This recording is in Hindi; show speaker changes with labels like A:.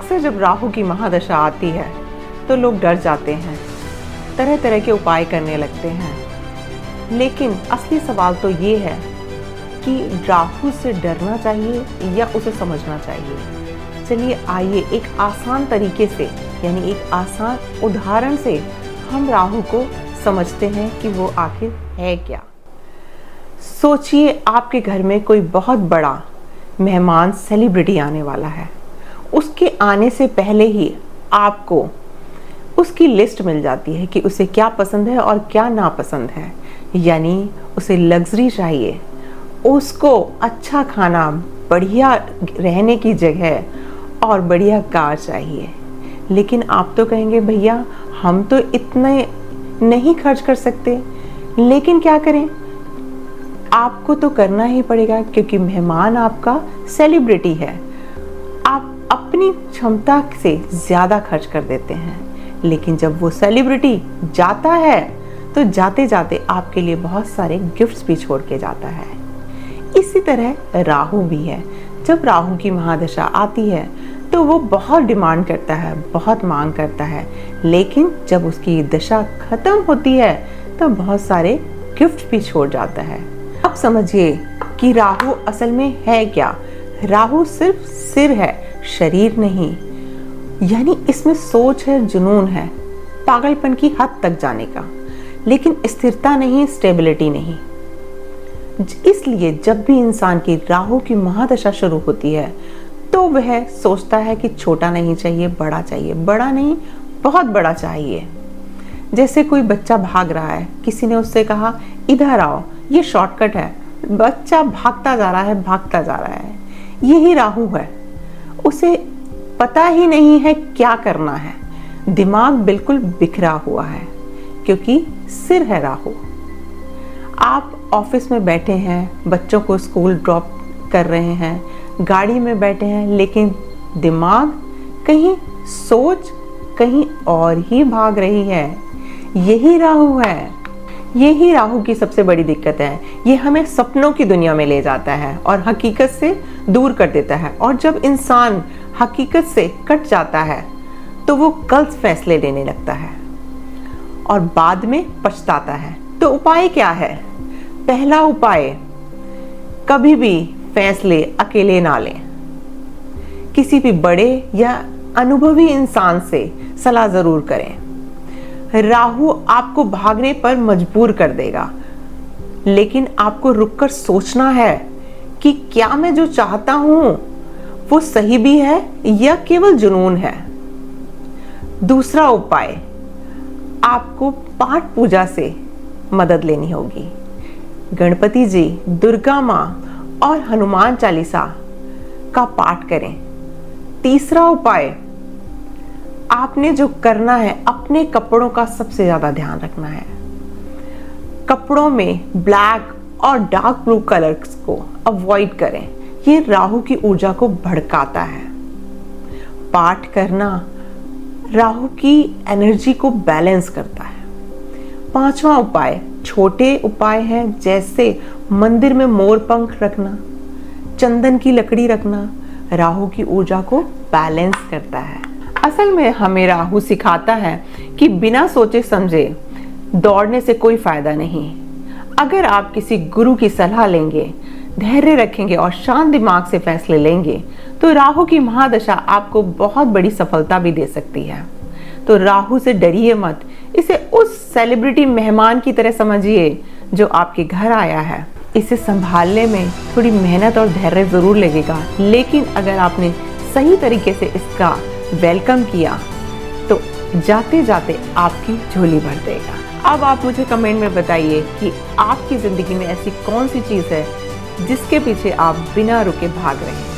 A: अक्सर जब राहु की महादशा आती है तो लोग डर जाते हैं, तरह तरह के उपाय करने लगते हैं। लेकिन असली सवाल तो ये है कि राहु से डरना चाहिए या उसे समझना चाहिए। चलिए आइए एक आसान तरीके से, यानी एक आसान उदाहरण से हम राहु को समझते हैं कि वो आखिर है क्या। सोचिए आपके घर में कोई बहुत बड़ा मेहमान सेलिब्रिटी आने वाला है। उसके आने से पहले ही आपको उसकी लिस्ट मिल जाती है कि उसे क्या पसंद है और क्या नापसंद है। यानी उसे लग्जरी चाहिए, उसको अच्छा खाना, बढ़िया रहने की जगह और बढ़िया कार चाहिए। लेकिन आप तो कहेंगे भैया हम तो इतने नहीं खर्च कर सकते। लेकिन क्या करें, आपको तो करना ही पड़ेगा क्योंकि मेहमान आपका सेलिब्रिटी है। आप अपनी क्षमता से ज़्यादा खर्च कर देते हैं, लेकिन जब वो सेलिब्रिटी जाता है तो जाते जाते आपके लिए बहुत सारे गिफ्ट्स भी छोड़ के जाता है। इसी तरह राहु भी है। जब राहु की महादशा आती है तो वो बहुत डिमांड करता है, बहुत मांग करता है, लेकिन जब उसकी दशा खत्म होती है तो बहुत सारे गिफ्ट भी छोड़ जाता है। अब समझिए कि राहु असल में है क्या। राहु सिर्फ सिर है, शरीर नहीं। यानी इसमें सोच है, जुनून है, पागलपन की हद तक जाने का, लेकिन स्थिरता नहीं, स्टेबिलिटी नहीं। इसलिए जब भी इंसान की राहु की महादशा शुरू होती है तो वह सोचता है कि छोटा नहीं चाहिए, बड़ा चाहिए। बड़ा नहीं, बहुत बड़ा चाहिए। जैसे कोई बच्चा भाग रहा है, किसी ने उससे कहा इधर आओ, ये शॉर्टकट है। बच्चा भागता जा रहा है, भागता जा रहा है। यही राहु है। उसे पता ही नहीं है क्या करना है। दिमाग बिल्कुल बिखरा हुआ है क्योंकि सिर है राहु। आप ऑफिस में बैठे हैं, बच्चों को स्कूल ड्रॉप कर रहे हैं, गाड़ी में बैठे हैं, लेकिन दिमाग कहीं, सोच कहीं और ही भाग रही है। यही राहु है। यही राहु की सबसे बड़ी दिक्कत है। ये हमें सपनों की दुनिया में ले जाता है और हकीकत से दूर कर देता है। और जब इंसान हकीकत से कट जाता है तो वो गलत फैसले लेने लगता है और बाद में पछताता है। तो उपाय क्या है? पहला उपाय, कभी भी फैसले अकेले ना लें। किसी भी बड़े या अनुभवी इंसान से सलाह जरूर करें। राहु आपको भागने पर मजबूर कर देगा, लेकिन आपको रुककर सोचना है कि क्या मैं जो चाहता हूं वो सही भी है या केवल जुनून है। दूसरा उपाय, आपको पाठ पूजा से मदद लेनी होगी। गणपति जी, दुर्गा माँ और हनुमान चालीसा का पाठ करें। तीसरा उपाय, आपने जो करना है, अपने कपड़ों का सबसे ज्यादा ध्यान रखना है। कपड़ों में ब्लैक और डार्क ब्लू कलर्स को अवॉइड करें। ये राहु की ऊर्जा को भड़काता है। पाठ करना राहु की एनर्जी को बैलेंस करता है। पांचवा उपाय, छोटे उपाय हैं, जैसे मंदिर में मोर पंख रखना, चंदन की लकड़ी रखना, राहु की ऊर्जा को बैलेंस करता है। असल में हमें राहु सिखाता है कि बिना सोचे समझे दौड़ने से कोई फायदा नहीं। अगर आप किसी गुरु की सलाह लेंगे, धैर्य रखेंगे और शांत दिमाग से फैसले लेंगे तो राहु की महादशा आपको बहुत बड़ी सफलता भी दे सकती है। तो राहु से डरिए मत। इसे उस सेलिब्रिटी मेहमान की तरह समझिए जो आपके घर आया है। इसे संभालने में थोड़ी मेहनत और धैर्य जरूर लगेगा, लेकिन अगर आपने सही तरीके से इसका वेलकम किया तो जाते जाते आपकी झोली भर देगा। अब आप मुझे कमेंट में बताइए कि आपकी जिंदगी में ऐसी कौन सी चीज़ है जिसके पीछे आप बिना रुके भाग रहे हैं।